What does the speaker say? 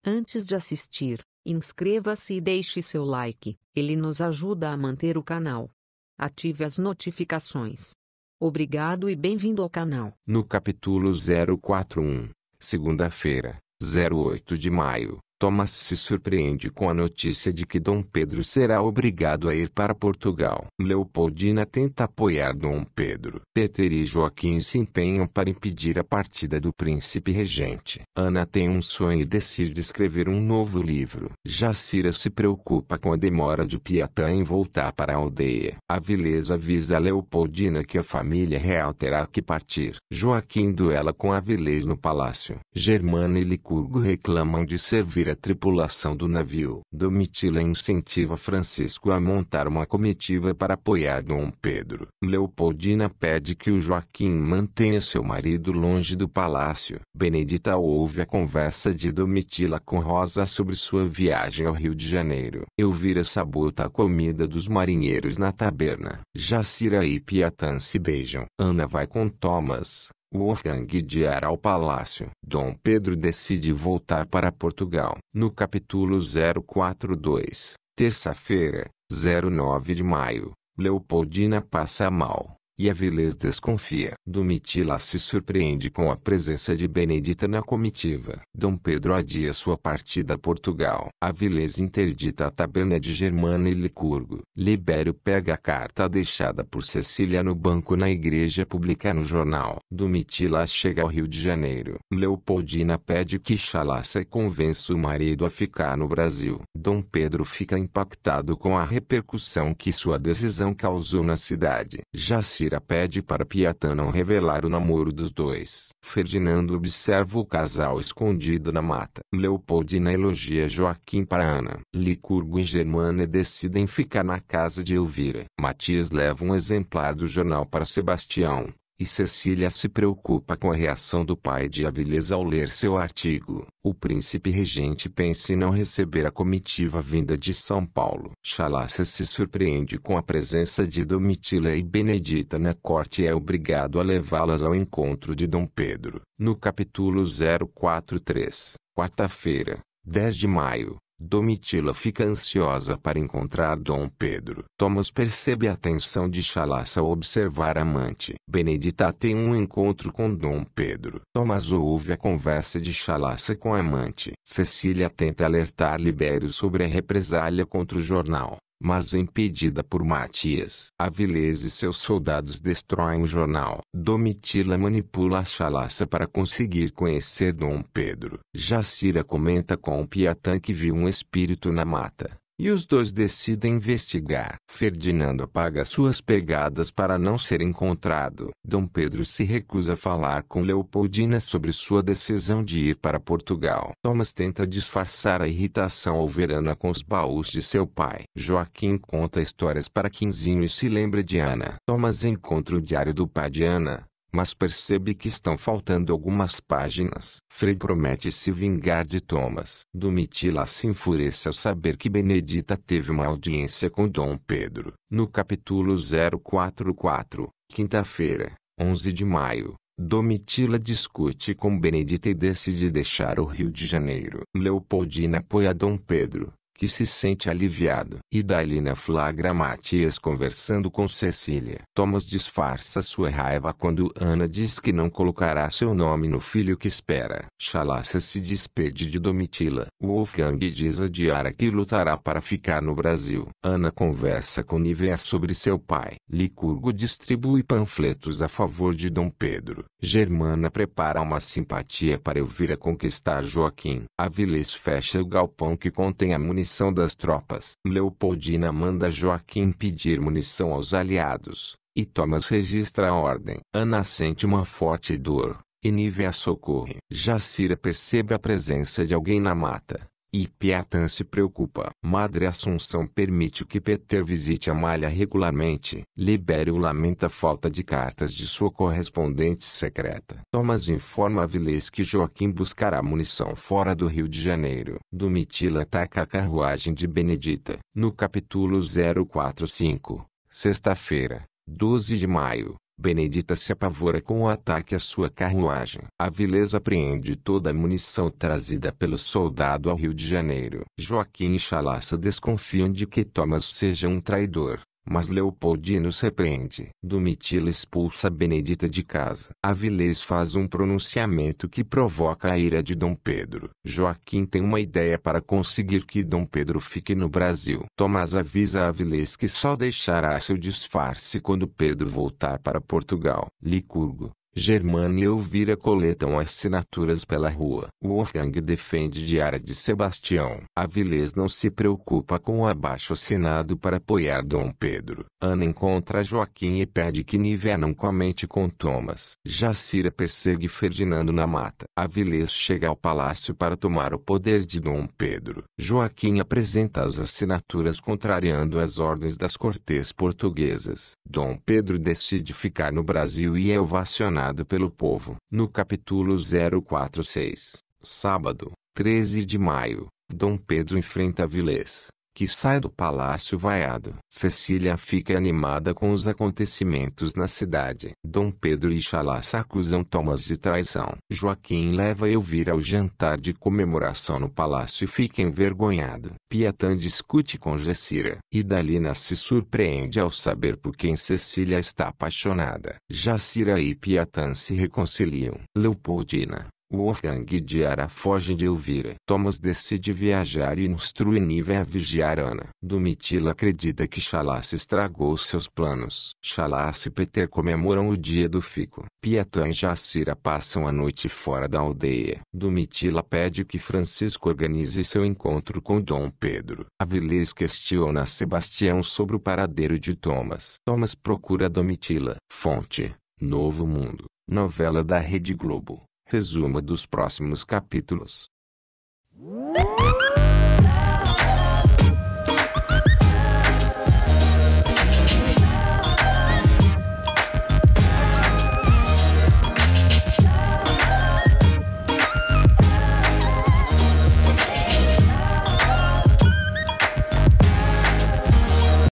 Antes de assistir, inscreva-se e deixe seu like, ele nos ajuda a manter o canal. Ative as notificações. Obrigado e bem-vindo ao canal. No capítulo 041, segunda-feira, 08 de maio, Thomas se surpreende com a notícia de que Dom Pedro será obrigado a ir para Portugal. Leopoldina tenta apoiar Dom Pedro. Peter e Joaquim se empenham para impedir a partida do príncipe regente. Ana tem um sonho e decide escrever um novo livro. Jacira se preocupa com a demora de Piatã em voltar para a aldeia. Avilés avisa a Leopoldina que a família real terá que partir. Joaquim duela com Avilés no palácio. Germana e Licurgo reclamam de servir a tripulação do navio. Domitila incentiva Francisco a montar uma comitiva para apoiar Dom Pedro. Leopoldina pede que o Joaquim mantenha seu marido longe do palácio. Benedita ouve a conversa de Domitila com Rosa sobre sua viagem ao Rio de Janeiro. Elvira sabota a comida dos marinheiros na taberna. Jacira e Piatã se beijam. Ana vai com Thomas, Wolfgang Dier ao palácio. Dom Pedro decide voltar para Portugal. No capítulo 042, terça-feira, 09 de maio, Leopoldina passa mal, e Avilés desconfia. Domitila se surpreende com a presença de Benedita na comitiva. Dom Pedro adia sua partida a Portugal. Avilés interdita a taberna de Germana e Licurgo. Libério pega a carta deixada por Cecília no banco na igreja publica no jornal. Domitila chega ao Rio de Janeiro. Leopoldina pede que Chalaça convença o marido a ficar no Brasil. Dom Pedro fica impactado com a repercussão que sua decisão causou na cidade. Jacira pede para Piatã não revelar o namoro dos dois. Ferdinando observa o casal escondido na mata. Leopoldina elogia Joaquim para Ana. Licurgo e Germana decidem ficar na casa de Elvira. Matias leva um exemplar do jornal para Sebastião, e Cecília se preocupa com a reação do pai de Avilés ao ler seu artigo. O príncipe regente pensa em não receber a comitiva vinda de São Paulo. Chalaça se surpreende com a presença de Domitila e Benedita na corte e é obrigado a levá-las ao encontro de Dom Pedro. No capítulo 043, quarta-feira, 10 de maio, Domitila fica ansiosa para encontrar Dom Pedro. Thomas percebe a atenção de Chalaça ao observar a amante. Benedita tem um encontro com Dom Pedro. Thomas ouve a conversa de Chalaça com a amante. Cecília tenta alertar Libério sobre a represália contra o jornal, mas é impedida por Matias. Avilés e seus soldados destroem o jornal. Domitila manipula a Chalaça para conseguir conhecer Dom Pedro. Jacira comenta com Piatã que viu um espírito na mata, e os dois decidem investigar. Ferdinando apaga suas pegadas para não ser encontrado. Dom Pedro se recusa a falar com Leopoldina sobre sua decisão de ir para Portugal. Thomas tenta disfarçar a irritação ao ver Ana com os baús de seu pai. Joaquim conta histórias para Quinzinho e se lembra de Ana. Thomas encontra o diário do pai de Ana, mas percebe que estão faltando algumas páginas. Frei promete se vingar de Thomas. Domitila se enfurece ao saber que Benedita teve uma audiência com Dom Pedro. No capítulo 044, quinta-feira, 11 de maio, Domitila discute com Benedita e decide deixar o Rio de Janeiro. Leopoldina apoia Dom Pedro, que se sente aliviado. Idalina flagra Matias conversando com Cecília. Thomas disfarça sua raiva quando Ana diz que não colocará seu nome no filho que espera. Chalaça se despede de Domitila. Wolfgang diz a Diara que lutará para ficar no Brasil. Ana conversa com Nívea sobre seu pai. Licurgo distribui panfletos a favor de Dom Pedro. Germana prepara uma simpatia para Elvira conquistar Joaquim. Avilés fecha o galpão que contém a munição das tropas. Leopoldina manda Joaquim pedir munição aos aliados, e Thomas registra a ordem. Ana sente uma forte dor, e Nívea socorre. Jacira percebe a presença de alguém na mata, e Piatã se preocupa. Madre Assunção permite que Peter visite Amália regularmente. Libério lamenta a falta de cartas de sua correspondente secreta. Thomas informa Avilés que Joaquim buscará munição fora do Rio de Janeiro. Domitila ataca a carruagem de Benedita. No capítulo 045, sexta-feira, 12 de maio, Benedita se apavora com o ataque à sua carruagem. Avilés apreende toda a munição trazida pelo soldado ao Rio de Janeiro. Joaquim e Chalaça desconfiam de que Thomas seja um traidor, mas Leopoldino se repreende. Domitila expulsa Benedita de casa. Avilés faz um pronunciamento que provoca a ira de Dom Pedro. Joaquim tem uma ideia para conseguir que Dom Pedro fique no Brasil. Tomás avisa Avilés que só deixará seu disfarce quando Pedro voltar para Portugal. Licurgo, Germano e Elvira coletam assinaturas pela rua. Wolfgang defende Diária de Sebastião. Avilés não se preocupa com o abaixo-assinado para apoiar Dom Pedro. Ana encontra Joaquim e pede que Nívea não comente com Thomas. Jacira persegue Ferdinando na mata. Avilés chega ao palácio para tomar o poder de Dom Pedro. Joaquim apresenta as assinaturas contrariando as ordens das cortes portuguesas. Dom Pedro decide ficar no Brasil e é ovacionado pelo povo. No capítulo 046, sábado, 13 de maio, Dom Pedro enfrenta Avilés, que sai do palácio vaiado. Cecília fica animada com os acontecimentos na cidade. Dom Pedro e Chalaça acusam Thomas de traição. Joaquim leva Elvira ao jantar de comemoração no palácio e fica envergonhado. Piatã discute com Jacira. Idalina se surpreende ao saber por quem Cecília está apaixonada. Jacira e Piatã se reconciliam. Leopoldina, Wolfgang e Diara fogem de Elvira. Thomas decide viajar e instrui Nívea a vigiar Ana. Domitila acredita que Chalaça estragou seus planos. Chalaça e Peter comemoram o dia do fico. Piatã e Jacira passam a noite fora da aldeia. Domitila pede que Francisco organize seu encontro com Dom Pedro. Avilés questiona Sebastião sobre o paradeiro de Thomas. Thomas procura Domitila. Fonte: Novo Mundo. Novela da Rede Globo. Resumo dos próximos capítulos.